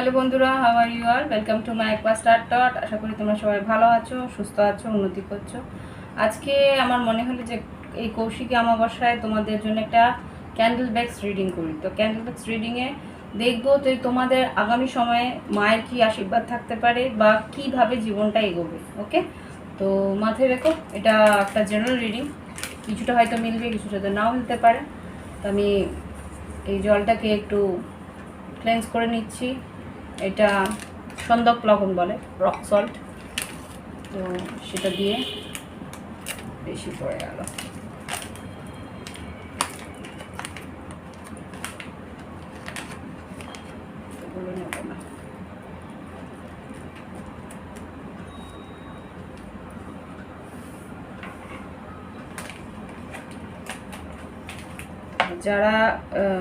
Hello বন্ধুরা, how are you আর welcome to my একবার স্টার্ট ডট। আশা করি তোমরা সবাই ভালো আছো, সুস্থ আছো, উন্নতি করছো। আজকে আমার মনে হলো যে এই কৌশিকী অমাবস্যায় তোমাদের জন্য একটা ক্যান্ডেল ব্যাগস রিডিং করি। তো ক্যান্ডেল ব্যাগস রিডিংয়ে দেখবো যে তোমাদের আগামী সময়ে মায়ের কী আশীর্বাদ থাকতে পারে বা কীভাবে জীবনটা এগোবে। ওকে, তো মাথায় রেখো এটা একটা জেনারেল রিডিং, কিছুটা হয়তো মিলবে, কিছুটা তো নাও মিলতে পারে। তো আমি এই জলটাকে একটু ক্লেন্স করে নিচ্ছি। এটা সন্দক লবণ বলে, রক সল্ট, তো সেটা দিয়ে বেশি পড়ে গেল। এগুলো নেব না। যারা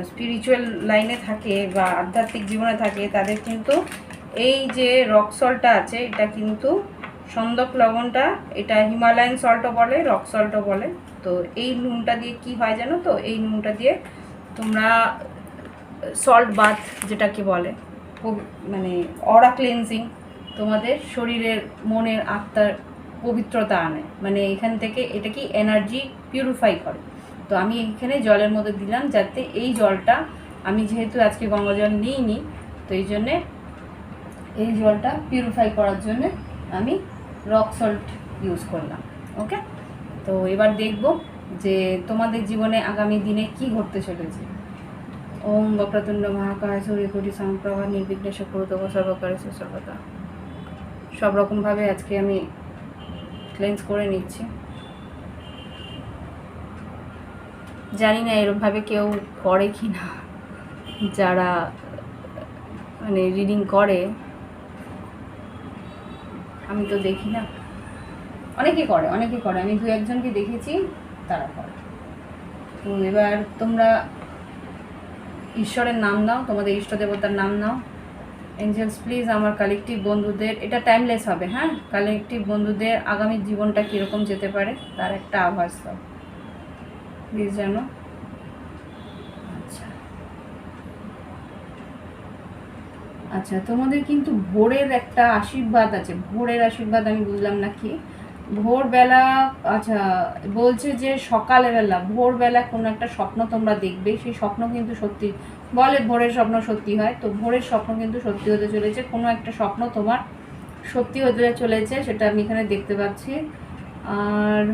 স্পিরিচুয়াল লাইনে থাকে বা আধ্যাত্মিক জীবনে থাকে তাদের কিন্তু এই যে রক সল্টটা আছে, এটা কিন্তু সন্দক লবণটা, এটা হিমালয়ান সল্টও বলে, রক সল্টও বলে। তো এই নুনটা দিয়ে কি হয় জানো তো, এই নুনটা দিয়ে তোমরা সল্ট বাথ যেটাকে বলে, মানে অরা ক্লিনজিং, তোমাদের শরীরের, মনের, আত্মার পবিত্রতা আনে। মানে এখান থেকে এটা কি এনার্জি পিউরিফাই করে। তো আমি এখানে জলের মধ্যে দিলাম, যাতে এই জলটা, আমি যেহেতু আজকে গঙ্গা জল নিইনি, তো এই জন্যে এই জলটা পিউরিফাই করার জন্য আমি রক সল্ট ইউজ করলাম। ওকে, তো এবার দেখব যে তোমাদের জীবনে আগামী দিনে কি ঘটতে চলেছে। ওম বক্রতুণ্ড মহাকায় সূর্যকোটি সমপ্রভা নির্বিঘ্নেশ কুরুতম সর্বকার্যেষু সর্বদা। সব রকমভাবে আজকে আমি ক্লেন্স করে নিচ্ছি। জানি না এরকমভাবে কেউ করে কি না, যারা মানে রিডিং করে, আমি তো দেখি না। অনেকে করে, আমি দু একজনকে দেখেছি তারা করে। তো এবার তোমরা ঈশ্বরের নাম নাও, তোমাদের ইষ্ট দেবতার নাম নাও। এঞ্জেলস প্লিজ আমার কালেকটিভ বন্ধুদের, এটা টাইমলেস হবে, হ্যাঁ, কালেকটিভ বন্ধুদের আগামী জীবনটা কীরকম যেতে পারে তার একটা আভাস দাও প্লিজ, জানো। আচ্ছা আচ্ছা, তোমাদের কিন্তু ভোরের একটা আশীর্বাদ আছে। ভোরের আশীর্বাদ আমি বুঝলাম না কি, ভোরবেলা, আচ্ছা বলছে যে সকালবেলা, ভোরবেলা কোনো একটা স্বপ্ন তোমরা দেখবে, সেই স্বপ্ন কিন্তু সত্যি বলে, ভোরের স্বপ্ন সত্যি হয়। তো ভোরের স্বপ্ন কিন্তু সত্যি হতে চলেছে, কোনো একটা স্বপ্ন তোমার সত্যি হতে চলেছে, সেটা আমি এখানে দেখতে পাচ্ছি। আর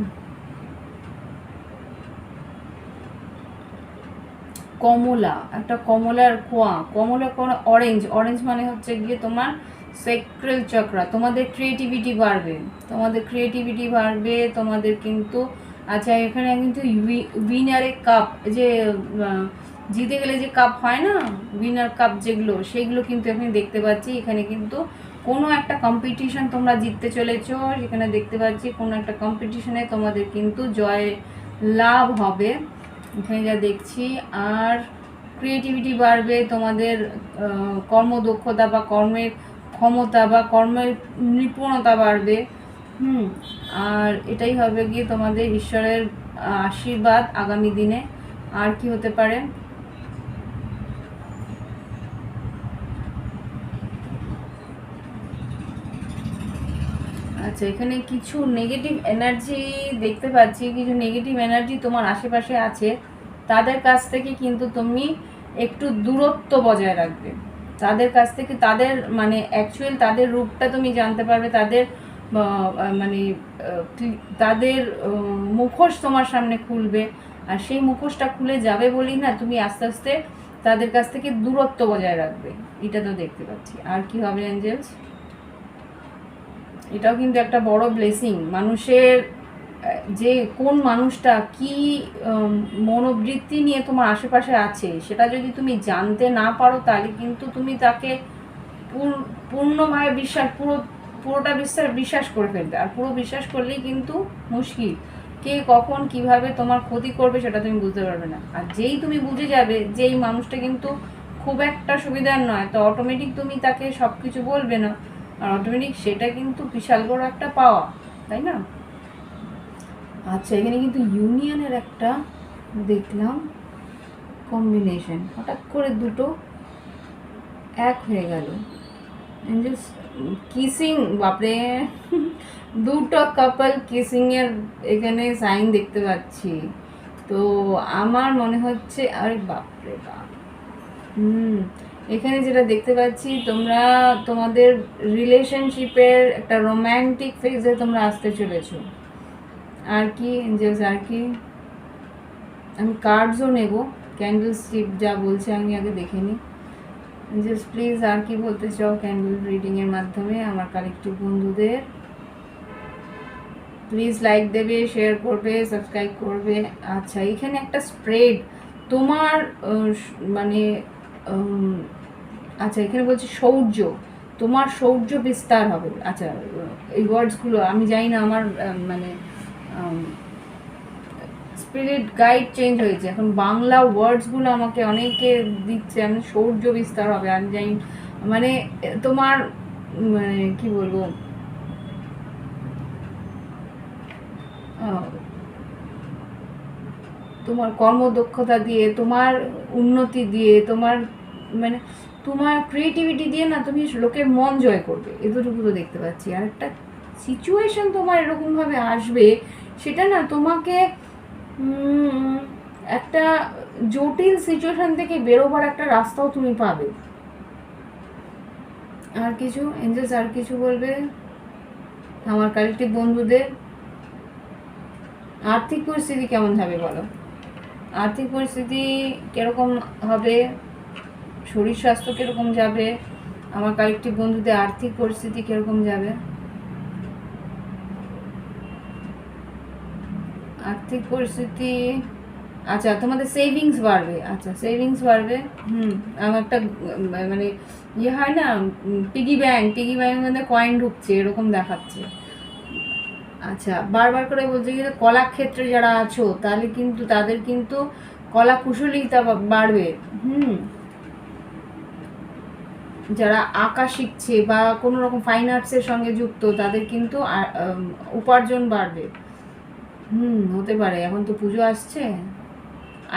কমলা, একটা কমলার কোয়া, কমলা কোয়া, অরেঞ্জ, অরেঞ্জ মানে হচ্ছে গিয়ে তোমার সেক্রেল চক্রা, তোমাদের ক্রিয়েটিভিটি বাড়বে, তোমাদের কিন্তু। আচ্ছা, এখানে কিন্তু উইনারে কাপ, যে জিতে গেলে যে কাপ হয় না, উইনার কাপ যেগুলো, সেগুলো কিন্তু এখানে দেখতে পাচ্ছি। এখানে কিন্তু কোনো একটা কম্পিটিশন তোমরা জিততে চলেছো, সেখানে দেখতে পাচ্ছি কোনো একটা কম্পিটিশনে তোমাদের কিন্তু জয় লাভ হবে, এখানে যা দেখছি। আর ক্রিয়েটিভিটি বাড়বে, তোমাদের কর্মদক্ষতা বা কর্মের ক্ষমতা বা কর্মের নিপুণতা বাড়বে। আর এটাই হবে গিয়ে তোমাদের ঈশ্বরের আশীর্বাদ আগামী দিনে। আর কি হতে পারে? আচ্ছা, এখানে কিছু নেগেটিভ এনার্জি দেখতে পাচ্ছি, কিছু নেগেটিভ এনার্জি তোমার আশেপাশে আছে, তাদের কাছ থেকে কিন্তু তুমি একটু দূরত্ব বজায় রাখবে। তাদের কাছ থেকে, তাদের মানে অ্যাকচুয়াল তাদের রূপটা তুমি জানতে পারবে, তাদের মানে তাদের মুখোশ তোমার সামনে খুলবে, আর সেই মুখোশটা খুলে যাবে বলেই না, তুমি আস্তে আস্তে তাদের কাছ থেকে দূরত্ব বজায় রাখবে, এটা তো দেখতে পাচ্ছি। আর কি হবে এঞ্জেলস? এটাও কিন্তু একটা বড় ব্লেসিং। মানুষের যে কোন মানুষটা কি মনোবৃত্তি নিয়ে তোমার আশেপাশে আছে, সেটা যদি তুমি জানতে না পারো, তাহলে কিন্তু তুমি তাকে পূর্ণভাবে পুরোটা বিশ্বাস করে ফেলবে। আর পুরো বিশ্বাস করলেই কিন্তু মুশকিল, কে কখন কিভাবে তোমার ক্ষতি করবে সেটা তুমি বুঝতে পারবে না। আর যেই তুমি বুঝে যাবে যে এই মানুষটা কিন্তু খুব একটা সুবিধার নয়, তো অটোমেটিক তুমি তাকে সব কিছু বলবে না, আর অটোমেটিক সেটা কিন্তু বিশাল বড় একটা পাওয়া, তাই না? আচ্ছা, এখানে কিন্তু ইউনিয়নের একটা দেখলাম কম্বিনেশন, হঠাৎ করে দুটো এক হয়ে গেল। এঞ্জেলস কিসিং, বাপরে দুটো কাপল কিসিং এর এখানে সাইন দেখতে পাচ্ছি। তো আমার মনে হচ্ছে, আরে বাপরে বাপ, এখানে যেটা দেখতে পাচ্ছি, তোমরা তোমাদের রিলেশনশিপের একটা রোম্যান্টিক ফেজে তোমরা আসতে চলেছো। আর কি এঞ্জেলস, আর কি? আমি কার্ডসও নেব, ক্যান্ডেল স্টিপ যা বলছে আমি আগে দেখে নিই। এঞ্জেলস প্লিজ আর কি বলতে চাও ক্যান্ডেল রিডিংয়ের মাধ্যমে আমার কালেক্টিভ বন্ধুদের? প্লিজ লাইক দেবে, শেয়ার করবে, সাবস্ক্রাইব করবে। আচ্ছা, এখানে একটা স্প্রেড তোমার মানে আচ্ছা, এখানে বলছে শৌর্য, তোমার শৌর্য বিস্তার হবে। আচ্ছা, এই ওয়ার্ডসগুলো আমি জানি না, আমার মানে স্পিরিট গাইড চেঞ্জ হয়েছে, এখন বাংলা ওয়ার্ডসগুলো আমাকে অনেকে দিচ্ছে, আমি শৌর্য বিস্তার হবে, আমি জানি মানে তোমার মানে কি বলবো, তোমার কর্মদক্ষতা দিয়ে, তোমার উন্নতি দিয়ে, তোমার মানে তোমার ক্রিয়েটিভিটি দিয়ে না তুমি লোকের মন জয় করবে, এতটুকু তো দেখতে পাচ্ছি। আর একটা সিচুয়েশন তোমার এরকমভাবে আসবে, সেটা না তোমাকে একটা জটিল সিচুয়েশন থেকে বেরোবার একটা রাস্তাও তুমি পাবে। আর কিছু এঞ্জেলস, আর কিছু বলবে আমার কালেক্টিভ বন্ধুদের? আর্থিক পরিস্থিতি কেমন হবে বলো? আর্থিক পরিস্থিতি কীরকম হবে, শরীর স্বাস্থ্য কীরকম যাবে, আমার কালেক্টিভ বন্ধুদের আর্থিক পরিস্থিতি কীরকম যাবে? আর্থিক পরিস্থিতি, আচ্ছা তোমাদের সেভিংস বাড়বে। আচ্ছা, সেভিংস বাড়বে। আমার একটা মানে ইয়ে হয় না, পিগি ব্যাংক মধ্যে কয়েন ঢুকছে এরকম দেখাচ্ছে। আচ্ছা, বারবার করে বলছে কি, কলাক্ষেত্রে যারা আছো তাহলে কিন্তু তাদের কিন্তু কলা কুশলীতা বাড়বে। যারা আঁকা শিখছে বা কোনো রকম ফাইন আর্টসের সঙ্গে যুক্ত তাদের কিন্তু উপার্জন বাড়বে। হতে পারে, এখন তো পুজো আসছে।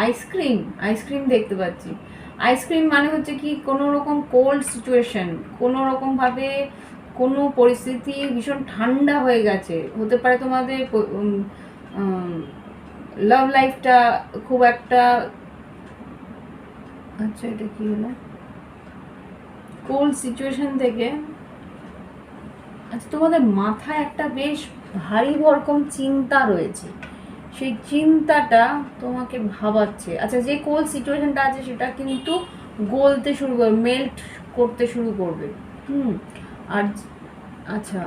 আইসক্রিম দেখতে পাচ্ছি। আইসক্রিম মানে হচ্ছে কি, কোনো রকম কোল্ড সিচুয়েশন, কোনো রকমভাবে কোনো পরিস্থিতি ভীষণ ঠান্ডা হয়ে গেছে, হতে পারে তোমাদের লাভ লাইফটা খুব একটা, আচ্ছা এটা কি হলো, কোল্ড সিচুয়েশন থেকে, আচ্ছা তোমাদের মাথায় একটা বেশ ভারী ভরকম চিন্তা রয়েছে, সেই চিন্তাটা তোমাকে ভাবাচ্ছে। আচ্ছা, যে কোল্ড সিচুয়েশনটা আছে সেটা কিন্তু গলতে শুরু করবে, মেল্ট করতে শুরু করবে। আর আচ্ছা,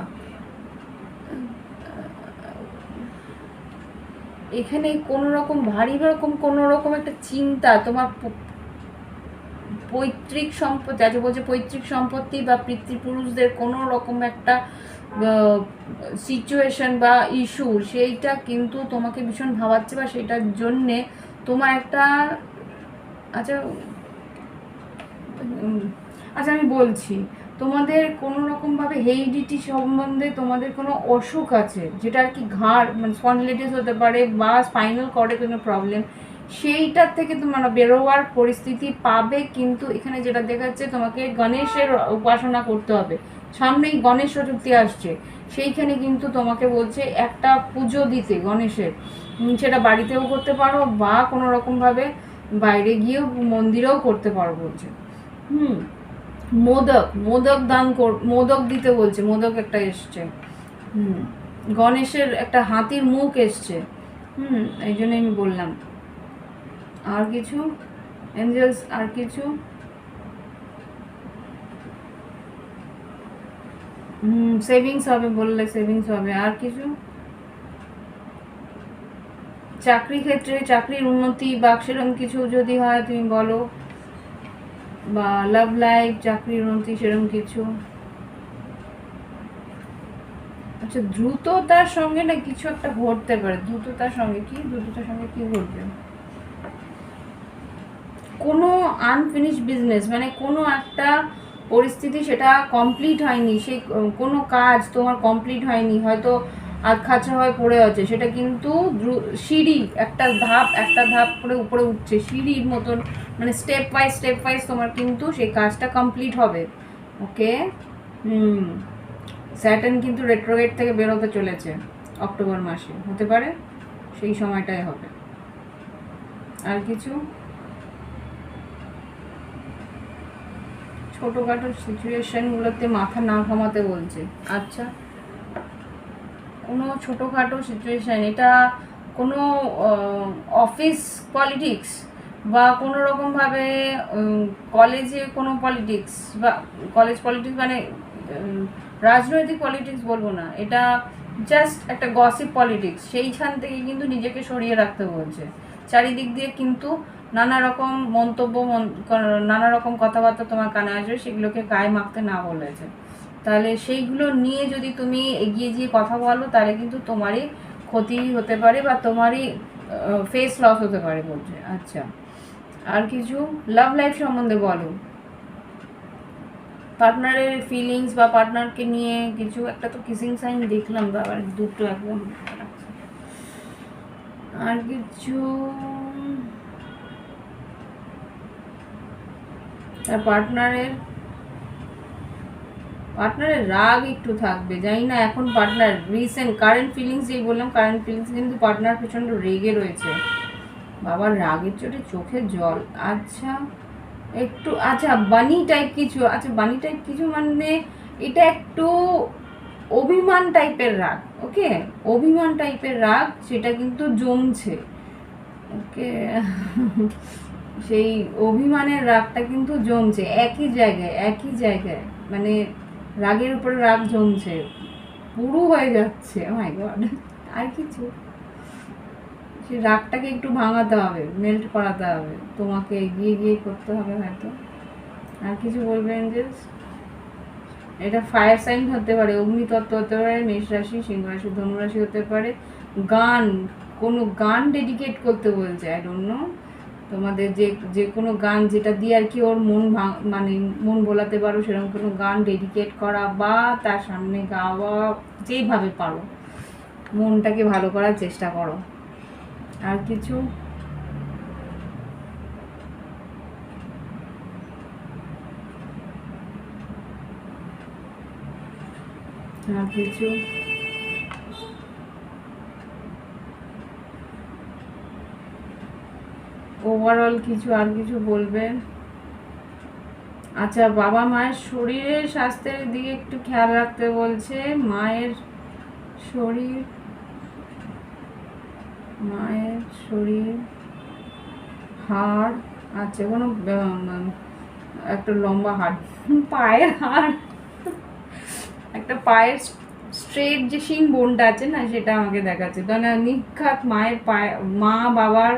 এখানে কোনো রকম ভারী রকম কোনো রকম একটা চিন্তা তোমার পৈতৃক সম্পত্তি, আচ্ছা বলছে পৈতৃক সম্পত্তি বা পিতৃপুরুষদের কোনো রকম একটা সিচুয়েশন বা ইস্যু, সেইটা কিন্তু তোমাকে ভীষণ ভাবাচ্ছে, বা সেটার জন্যে তোমার একটা, আচ্ছা আচ্ছা আমি বলছি, তোমাদের কোনো রকমভাবে হেরিডিটি সম্বন্ধে তোমাদের কোনো অসুখ আছে, যেটা আর কি ঘাড় মানে স্পন্ডিলাইটিস হতে পারে বা স্পাইনাল কর্ডে কোনো প্রবলেম, সেইটার থেকে তোমরা বেরোয়ার পরিস্থিতি পাবে। কিন্তু এখানে যেটা দেখাচ্ছে, তোমাকে গণেশের উপাসনা করতে হবে, সামনেই গণেশ চতুর্থী আসছে, সেইখানে কিন্তু তোমাকে বলছে একটা পুজো দিতে গণেশের, সেটা বাড়িতেও করতে পারো বা কোনো রকমভাবে বাইরে গিয়েও মন্দিরেও করতে পারো বলছে। মোদক দান মোদক দিতে বলছে, মোদক একটা এসছে, গণেশের একটা হাতির মুখ এসছে, এই জন্য আমি বললাম। আর কিছু এঞ্জেলস, আর কিছু? সেভিংস হবে বললে, সেভিংস হবে। আর কিছু? চাকরি ক্ষেত্রে চাকরির উন্নতি বা সেরকম কিছু যদি হয় তুমি বলো, বা লাভ লাইফ চাকরির উন্নতি সেরকম কিছু। আচ্ছা, দ্রুততার সঙ্গে না কিছু একটা ঘটতে পারে, দ্রুততার সঙ্গে কি, দ্রুততার সঙ্গে কি ঘটবে? কোনো আনফিনিশ বিজনেস, মানে কোনো একটা পরিস্থিতি সেটা কমপ্লিট হয়নি, সেই কোনো কাজ তোমার কমপ্লিট হয়নি, হয়তো আধখাচা হয়ে পড়ে আছে, সেটা কিন্তু সিঁড়ি একটা ধাপ করে উপরে উঠছে, সিঁড়ির মতন, মানে স্টেপ ওয়াইজ তোমার কিন্তু সেই কাজটা কমপ্লিট হবে। ওকে, স্যাটার্ন কিন্তু রেট্রোগেট থেকে বেরোতে চলেছে অক্টোবর মাসে, হতে পারে সেই সময়টাই হবে। আর কিছু ছোটোখাটো সিচুয়েশানগুলোতে মাথা না ঘামাতে বলছে। আচ্ছা, কোনো ছোটোখাটো সিচুয়েশান, এটা কোনো অফিস পলিটিক্স বা কোনো রকমভাবে কলেজে কোনো পলিটিক্স, বা কলেজ পলিটিক্স মানে রাজনৈতিক পলিটিক্স বলবো না, এটা জাস্ট একটা গসিপ পলিটিক্স, সেইখান থেকে কিন্তু নিজেকে সরিয়ে রাখতে বলছে। চারিদিক দিয়ে কিন্তু নানা রকম মন্তব্য, নানা রকম কথাবার্তা তোমার কানে আসবে, সেগুলোকে গায়ে মাখতে না বলেছে। তাহলে সেইগুলো নিয়ে যদি তুমি এগিয়ে গিয়ে কথা বলো, তাহলে কিন্তু তোমারই ক্ষতি হতে পারে বা তোমারই ফেস লস হতে পারে বলছে। আচ্ছা, আর কিছু লাভ লাইফ সম্বন্ধে বলো, পার্টনারের ফিলিংস বা পার্টনারকে নিয়ে কিছু একটা। তো কিসিং সাইন দেখলাম, আবার দুটো একদম। আর কিছু পার্টনারের রাগ একটু থাকবে, জানি না এখন পার্টনার রিসেন্ট কারেন্ট ফিলিংস, যেই বললাম কারেন্ট ফিলিংস, কিন্তু পার্টনার প্রচণ্ড রেগে রয়েছে, বাবার রাগের চোটে চোখের জল। আচ্ছা, একটু আচ্ছা বানি টাইপ কিছু, আচ্ছা বানি টাইপ কিছু মানে এটা একটু অভিমান টাইপের রাগ, ওকে, অভিমান টাইপের রাগ, সেটা কিন্তু জমছে, ওকে। সেই অভিমানের রাগটা কিন্তু জমছে একই জায়গায়, মানে রাগের উপরে রাগ জমছে, পুরো হয়ে যাচ্ছে। মাই গড, আর কিছু, সেই রাগটাকে একটু ভাঙাতে হবে, মেল্ট করাতে হবে, তোমাকে এগিয়ে গিয়ে করতে হবে হয়তো। আর কিছু বলবে এঞ্জেলস? এটা ফায়ার সাইন হতে পারে, অগ্নিতত্ত্ব হতে পারে, মেষ রাশি, সিংহ রাশি, ধনুরাশি হতে পারে। গান, কোনো গান ডেডিকেট করতে বলছে, আই ডোন্ট নো, তোমাদের যে কোনো গান যেটা দিয়ে আর কি ওর মানে মন বোলাতে পারো, সেরকম কোনো গান ডেডিকেট করা বা তার সামনে গাওয়া, যেইভাবে পারো মনটাকে ভালো করার চেষ্টা করো। আর কিছু? আর কিছু? ওভারঅল কিছু? আর কিছু বলবেন? আচ্ছা, বাবা মায়ের শরীরের স্বাস্থ্যের দিকে একটু খেয়াল রাখতে বলছে, মায়ের শরীর, হাড়, আচ্ছা কোনো একটা লম্বা হাড়, পায়ের হাড়, একটা পায়ের স্ট্রেট যে শিন বোনটা আছে না, সেটা আমাকে দেখাচ্ছে। তাহলে নিখাত মায়ের পায়ে, মা বাবার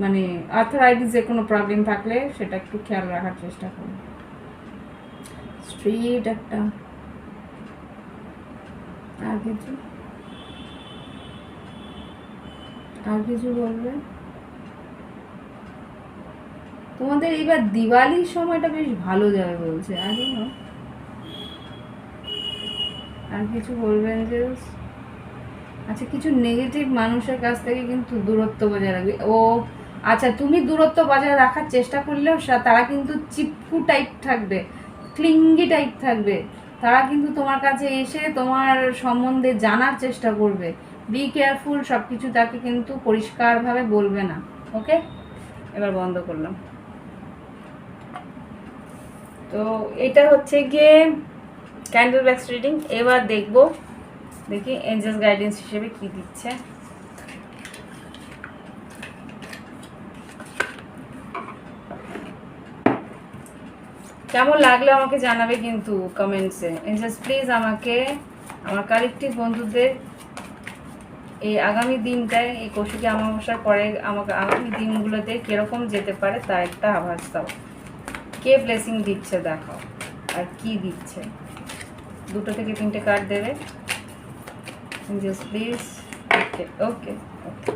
মানে আর্থারাইটিসের কোনো প্রবলেম থাকলে সেটা একটু খেয়াল রাখার চেষ্টা করুন। স্ট্রেট একটা। আর কিছু বলবে? তোমাদের এইবার দিওয়ালির সময়টা বেশ ভালো যাবে বলছে। আর কিছু বলবেন যে? আচ্ছা, কিছু নেগেটিভ মানুষের কাছ থেকে কিন্তু দূরত্ব বজায় রাখবে। ও আচ্ছা, তুমি দূরত্ব বজায় রাখার চেষ্টা করলেও তারা কিন্তু চিপকু টাইপ থাকবে, ক্লিঙ্গি টাইপ থাকবে, তারা কিন্তু তোমার কাছে এসে তোমার সম্বন্ধে জানার চেষ্টা করবে। বি কেয়ারফুল, সব কিছু তাকে কিন্তু পরিষ্কারভাবে বলবে না, ওকে। এবার বন্ধ করলাম। তো এটা হচ্ছে গিয়ে ক্যান্ডেল ব্যাক্স রিডিং। এবার দেখি এঞ্জেলস গাইডেন্স হিসেবে কি দিচ্ছে। কেমন লাগলো আমাকে জানাবে কিন্তু কমেন্টসে। এঞ্জেলস প্লিজ আমাকে, আমার কালেকটিভ বন্ধুদের এই আগামী দিনটায়, এই কৌশিকী অমাবস্যার পরে আমাকে আগামী দিনগুলোতে কীরকম যেতে পারে তার একটা আভাস দাও। কে ব্লেসিং দিচ্ছে দেখাও, আর কি দিচ্ছে। 2 থেকে 3টে কার্ড দেবে এঞ্জেলস প্লিজ। ওকে ওকে ওকে,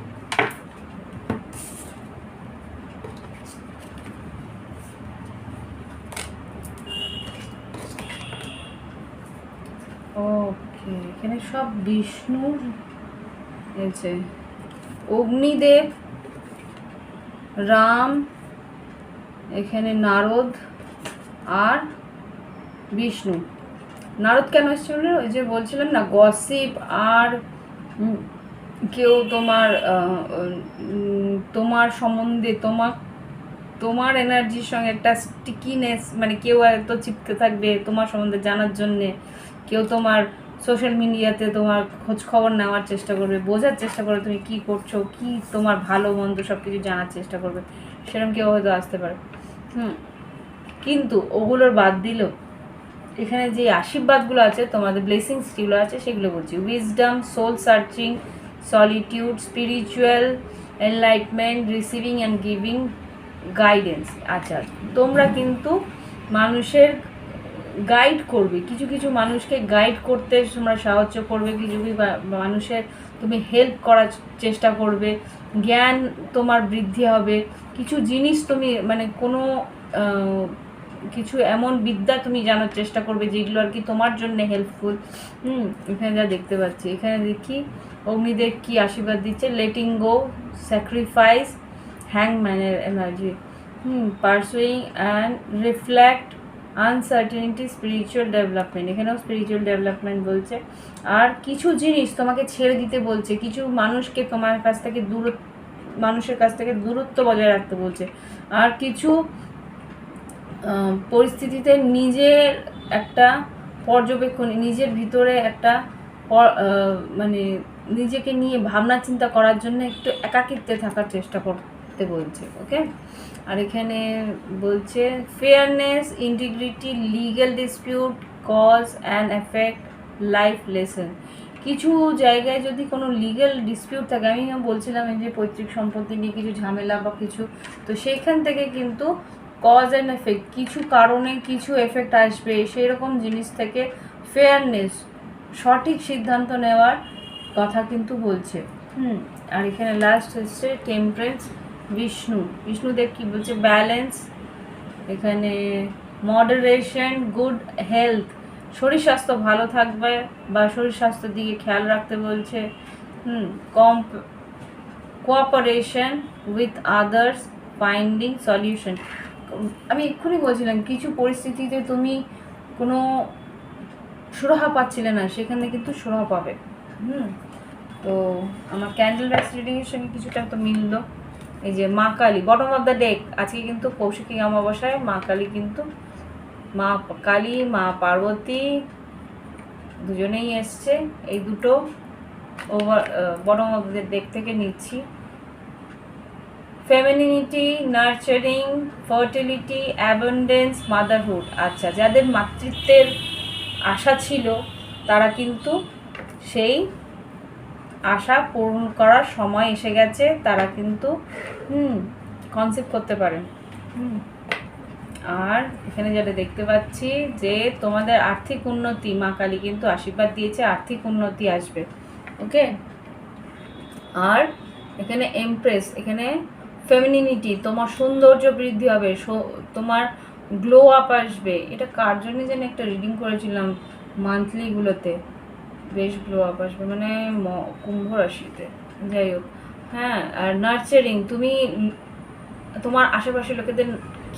ওকে। এখানে সব বিষ্ণুর আছে, অগ্নিদেব, রাম, এখানে নারদ আর বিষ্ণু, নারদ কেন এসেছিল? ওই যে বলছিলাম না, গসিপ আর কেউ তোমার তোমার সম্বন্ধে তোমার এনার্জির সঙ্গে একটা স্টিকিনেস, মানে কেউ এত চিপকে থাকবে তোমার সম্বন্ধে জানার জন্যে, কেউ তোমার সোশ্যাল মিডিয়াতে তোমার খোঁজ খবর নেওয়ার চেষ্টা করবে, বোঝার চেষ্টা করবে তুমি কী করছো, কি তোমার ভালো মন্দ সব কিছু জানার চেষ্টা করবে, সেরকম কেউ হয়তো আসতে পারে। কিন্তু ওগুলোর বাদ দিলেও এখানে যে আশীর্বাদগুলো আছে, তোমাদের ব্লেসিংস যেগুলো আছে সেগুলো বলছি। Wisdom, soul searching, solitude, spiritual enlightenment, receiving and giving guidance. আচ্ছা, তোমরা কিন্তু মানুষের গাইড করবে, কিছু কিছু মানুষকে গাইড করতে তোমরা সাহায্য করবে, কিছু কিছু মানুষের তুমি হেল্প করার চেষ্টা করবে, জ্ঞান তোমার বৃদ্ধি হবে, কিছু জিনিস তুমি মানে কোনো কিছু এমন বিদ্যা তুমি জানার চেষ্টা করবে যেগুলো আর কি তোমার জন্য হেল্পফুল। এখানে যা দেখতে পাচ্ছি, এখানে দেখি অগ্নিদেব কি আশীর্বাদ দিচ্ছে, লেটিং গো, স্যাক্রিফাইস, হ্যাংম্যানের energy, pursuing and reflect, uncertainty, spiritual development, এখানেও স্পিরিচুয়াল ডেভেলপমেন্ট বলছে। আর কিছু জিনিস তোমাকে ছেড়ে দিতে বলছে, কিছু মানুষকে তোমার কাছ থেকে মানুষের কাছ থেকে দূরত্ব বজায় রাখতে বলছে, আর কিছু পরিস্থিতিতে নিজের একটা পর্যবেক্ষণ, নিজের ভিতরে একটা মানে নিজেকে নিয়ে ভাবনা চিন্তা করার জন্য একটু একাকিত্বে থাকার চেষ্টা করতে বলছে। ওকে, আর এখানে বলছে fairness, integrity, legal dispute, cause and effect, life lesson. কিছু জায়গায় যদি কোনো লিগ্যাল ডিসপিউট থাকে, আমি বলছিলাম এই যে পৈতৃক সম্পত্তি নিয়ে কিছু ঝামেলা বা কিছু, তো সেইখান থেকে কিন্তু কজ অ্যান্ড এফেক্ট, কিছু কারণে কিছু এফেক্ট আসবে, সেই রকম জিনিস থেকে ফেয়ারনেস, সঠিক সিদ্ধান্ত নেওয়ার কথা কিন্তু বলছে। আর এখানে লাস্ট হচ্ছে টেম্পারেন্স, বিষ্ণুদেব কি বলছে, ব্যালেন্স, এখানে মডারেশন, গুড হেলথ, শরীর স্বাস্থ্য ভালো থাকবে বা শরীর স্বাস্থ্যের দিকে খেয়াল রাখতে বলছে। Cooperation with others, finding solution. আমি এক্ষুনি বলছিলাম কিছু পরিস্থিতিতে তুমি কোনো সুরাহা পাচ্ছিলে না, সেখানে কিন্তু সুরাহা পাবে। তো আমার ক্যান্ডেল ব্যাক্স রিডিংয়ের সঙ্গে কিছুটা তো মিললো। এই যে মা Kali, bottom of the deck, আজকে কিন্তু কৌশিকী অমাবস্যায় মা কালী কিন্তু, মা কালী মা পার্বতী দুজনেই এসছে। এই দুটো over bottom of the deck থেকে নিচ্ছি। Femininity, nurturing, fertility, abundance, motherhood. আচ্ছা, যাদের মাতৃত্বের আশা ছিল তারা কিন্তু সেই আশা পূরণ করার সময় এসে গেছে, তারা কিন্তু কনসিভ করতে পারেন। আর এখানে যেটা দেখতে পাচ্ছি যে তোমাদের আর্থিক উন্নতি, মা কালী কিন্তু আশীর্বাদ দিয়েছে, আর্থিক উন্নতি আসবে। ওকে, আর এখানে এমপ্রেস, এখানে ফেমিনিটি, তোমার সৌন্দর্য বৃদ্ধি হবে, তোমার গ্লো আপ আসবে। এটা কার জন্য যেন একটা রিডিং করেছিলাম মান্থলিগুলোতে, বেশ গ্লো আপ আসবে, মানে কুম্ভ রাশিতে, যাই হোক। হ্যাঁ, আর নার্চারিং, তুমি তোমার আশেপাশের লোকেদের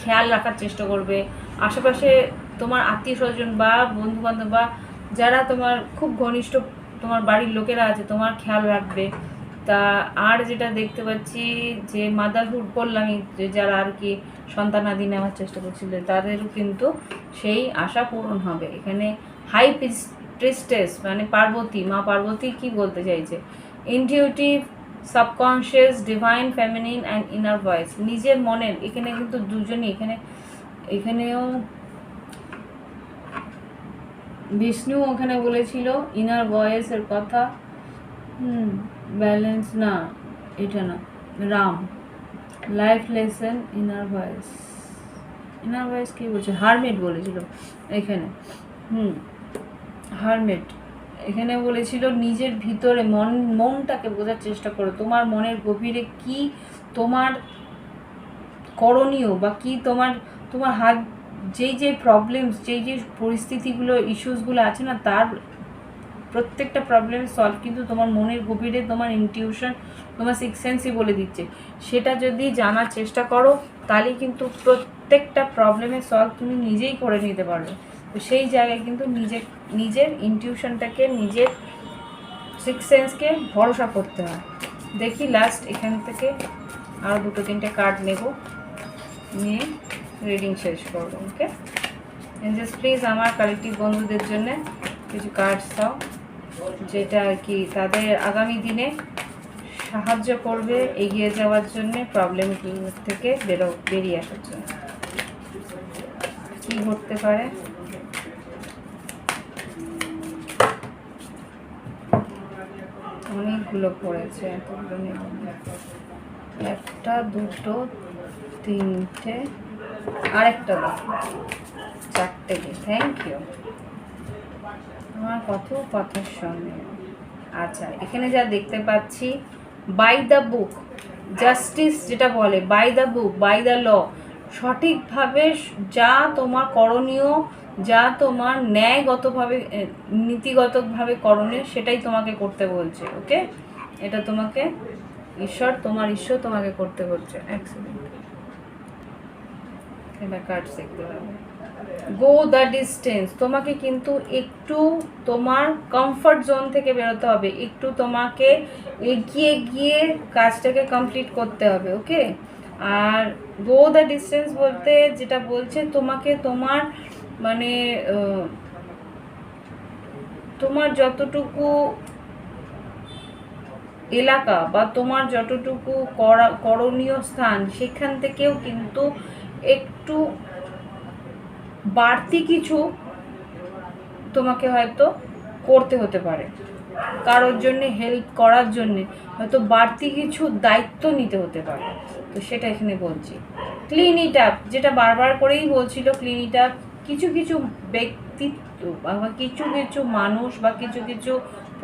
খেয়াল রাখার চেষ্টা করবে, আশেপাশে তোমার আত্মীয় স্বজন বা বন্ধুবান্ধব বা যারা তোমার খুব ঘনিষ্ঠ তোমার বাড়ির লোকেরা আছে তোমার খেয়াল রাখবে। তা আর যেটা দেখতে পাচ্ছি যে মাদারহুড বললামই, যে যারা আর কি সন্তানাদি নেওয়ার চেষ্টা করছিল তাদেরও কিন্তু সেই আশা পূরণ হবে। এখানে হাই প্রিস্টেস মানে পার্বতী, মা পার্বতী কি বলতে চাইছে, intuitive, subconscious, divine feminine and inner voice, নিজের মনের, এখানে কিন্তু দুজনই, এখানেও বিষ্ণু ওখানে বলেছিল ইনার ভয়েসের কথা। ব্যালেন্স না, এটা না, Ram, life lesson, inner voice কি বলছে, হারমেট বলেছিল এখানে। হারমেট এখানে বলেছিল নিজের ভিতরে মনটাকে বোঝার চেষ্টা করো, তোমার মনের গভীরে কি তোমার করণীয় বা কি তোমার হাত, যেই প্রবলেমস, যেই পরিস্থিতিগুলো, ইস্যুসগুলো আছে না, তার প্রত্যেকটা প্রবলেম সলভ কিন্তু তোমার মনের গভীরে, তোমার ইনটিউশন, তোমার সিক্স সেন্সই বলে দিচ্ছে। সেটা যদি জানার চেষ্টা করো তাহলেই কিন্তু প্রত্যেকটা প্রবলেমের সলভ তুমি নিজেই করে নিতে পারবে। তো সেই জায়গায় কিন্তু নিজের ইনটিউশনটাকে, নিজের সিক্স সেন্সকে ভরসা করতে হয়। দেখি লাস্ট এখান থেকে আরও 2-3টে কার্ড নেব, নিয়ে রিডিং শেষ করবো। ওকে এঞ্জেলস প্লিজ আমার কালেক্টিভ বন্ধুদের জন্য কিছু কার্ডস দাও, যেটা আর কি তাদের আগামী দিনে সাহায্য করবে এগিয়ে যাওয়ার জন্য, প্রবলেম থেকে বেরিয়ে আসার জন্য। কি ঘটতে পারে? অনেকগুলো পড়েছে, এতগুলো নেব, 1, 2, 3টে, আরেকটা দাও, 4টে দিই। থ্যাংক ইউ, আমার কত কথা শোনে। আচ্ছা এখানে যা দেখতে পাচ্ছি, বাই দ্য বুক, জাস্টিস যেটা বলে, by the book, by the law, সঠিকভাবে যা তোমার করণীয়, যা তোমার ন্যায়গতভাবে, নীতিগতভাবে করণীয়, সেটাই তোমাকে করতে বলছে। ওকে, এটা তোমাকে তোমার ঈশ্বর তোমাকে করতে বলছে। এবার কার্ডস দেখতে পাবে। গো দ্য ডিস্টেন্স, তোমাকে কিন্তু একটু তোমার কমফর্ট জোন থেকে বেরোতে হবে, একটু তোমাকে এগিয়ে গিয়ে কাজটাকে কমপ্লিট করতে হবে। ওকে, আর গো দ্য ডিস্টেন্স বলতে যেটা বলছে, তোমাকে তোমার মানে তোমার যতটুকু এলাকা বা তোমার যতটুকু করণীয় স্থান, সেখান থেকেও কিন্তু একটু বাড়তি কিছু তোমাকে হয়তো করতে হতে পারে, কারোর জন্য হেল্প করার জন্যে হয়তো বাড়তি কিছু দায়িত্ব নিতে হতে পারে। তো সেটা এখানে বলছি। ক্লিন ইট আপ, যেটা বারবার করেই বলছিল, ক্লিন ইট আপ, কিছু কিছু ব্যক্তিত্ব বা কিছু কিছু মানুষ বা কিছু কিছু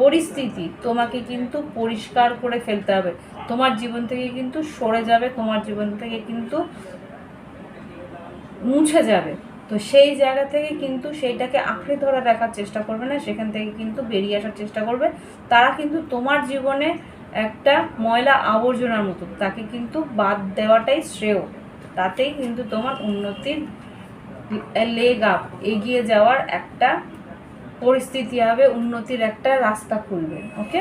পরিস্থিতি তোমাকে কিন্তু পরিষ্কার করে ফেলতে হবে, তোমার জীবন থেকে কিন্তু সরে যাবে, তোমার জীবন থেকে কিন্তু মুছে যাবে। তো সেই জায়গা থেকে কিন্তু সেইটাকে আঁকড়ে ধরে রাখার চেষ্টা করবে না, সেখান থেকে কিন্তু বেরিয়ে আসার চেষ্টা করবে। তারা কিন্তু তোমার জীবনে একটা ময়লা আবর্জনার মতো, তাকে কিন্তু বাদ দেওয়াটাই শ্রেয়, তাতেই কিন্তু তোমার উন্নতির লেগ আপ, এগিয়ে যাওয়ার একটা পরিস্থিতি হবে, উন্নতির একটা রাস্তা খুলবে। ওকে,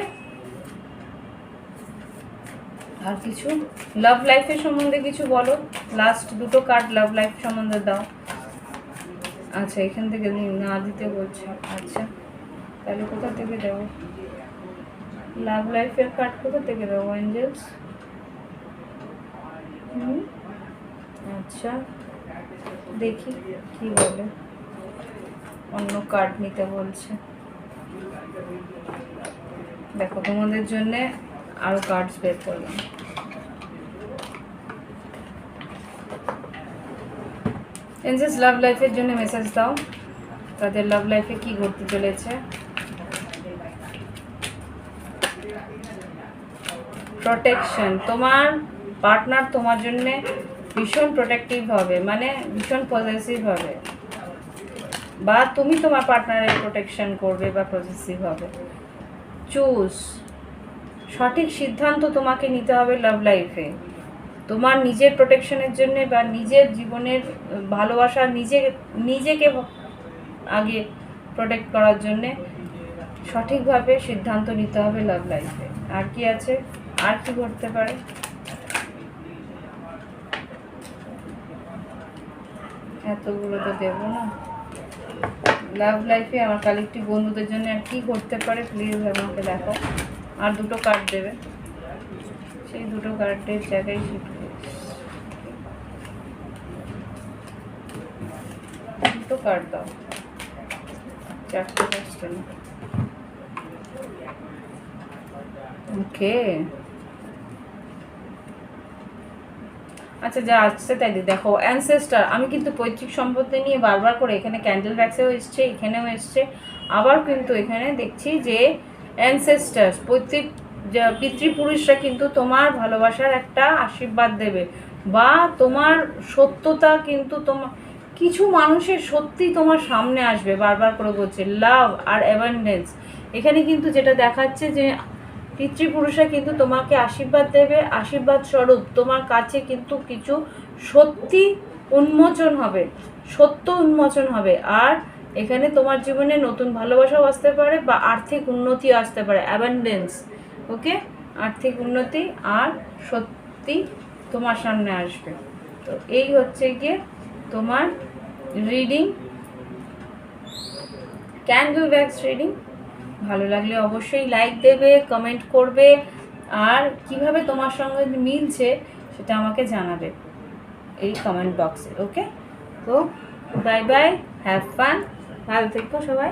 আর কিছু লাভ লাইফের সম্বন্ধে কিছু বলো, লাস্ট 2টো কার্ড লাভ লাইফ সম্বন্ধে দাও। আচ্ছা এখান থেকে না দিতে বলছে, আচ্ছা তাহলে কোথা থেকে দেবো? লাভ লাইফের কার্ড কোথা থেকে দেবো এঞ্জেলস? আচ্ছা দেখি কি বলে, অন্য কার্ড নিতে বলছে। দেখো তোমাদের জন্য আরো কার্ডস বের করলাম। এঞ্জেলস লাভ লাইফের জন্য মেসেজ দাও, তাদের লাভ লাইফে কি ঘটতে চলেছে। প্রোটেকশন, তোমার পার্টনার তোমার জন্য ভীষণ প্রোটেক্টিভ হবে, মানে ভীষণ পজেসিভ হবে, বা তুমি তোমার পার্টনারের প্রোটেকশন করবে বা পজেসিভ হবে। চুজ, সঠিক সিদ্ধান্ত তোমাকে নিতে হবে লাভ লাইফে, তোমার নিজের প্রোটেকশনের জন্য বা নিজের জীবনের ভালোবাসা, নিজেকে আগে প্রোটেক্ট করার জন্যে সঠিকভাবে সিদ্ধান্ত নিতে হবে লাভ লাইফে। আর কি আছে, আর কি ঘটতে পারে? এতগুলো তো দেবো না। লাভ লাইফে আমার কালেক্টিভ বন্ধুদের জন্য আর কি ঘটতে পারে প্লিজ আমাকে দেখো। আর 2টো কার্ড দেবে, সেই 2টো কার্ডের জায়গায় শিফট 2টো কার্ড দাও, 4টে কার্ড। ওকে আচ্ছা যা আসছে তাই দেখো। অ্যানসেস্টার, আমি কিন্তু পৈতৃক সম্পত্তি নিয়ে বারবার করে এখানে ক্যান্ডেল ব্যাক্সেও এসছে, এখানেও এসছে, আবার কিন্তু এখানে দেখছি যে অ্যানসেস্টার্স, পৈতৃক পিতৃপুরুষরা কিন্তু তোমার ভালোবাসার একটা আশীর্বাদ দেবে, বা তোমার সত্যতা কিন্তু তোমার কিছু মানুষের সত্যি তোমার সামনে আসবে। বারবার করে বলছে লাভ আর অ্যাবান্ডেন্স, এখানে কিন্তু যেটা দেখাচ্ছে যে পিতৃপুরুষরা কিন্তু তোমাকে আশীর্বাদ দেবে, আশীর্বাদ স্বরূপ তোমার কাছে কিন্তু কিছু সত্যি উন্মোচন হবে, সত্য উন্মোচন হবে। আর এখানে তোমার জীবনে নতুন ভালোবাসাও আসতে পারে বা আর্থিক উন্নতিও আসতে পারে, অ্যাবান্ডেন্স। ওকে, আর্থিক উন্নতি আর সত্যি তোমার সামনে আসবে। তো এই হচ্ছে গিয়ে তোমার রিডিং, ক্যান্ডেল ব্যাগস রিডিং। ভালো লাগলে অবশ্যই লাইক দেবে, কমেন্ট করবে, আর কিভাবে তোমার সঙ্গে মিলছে সেটা আমাকে জানাবে এই কমেন্ট বক্সে। ওকে, তো বাই বাই, হ্যাভ ফান, ভালো থেকো সবাই।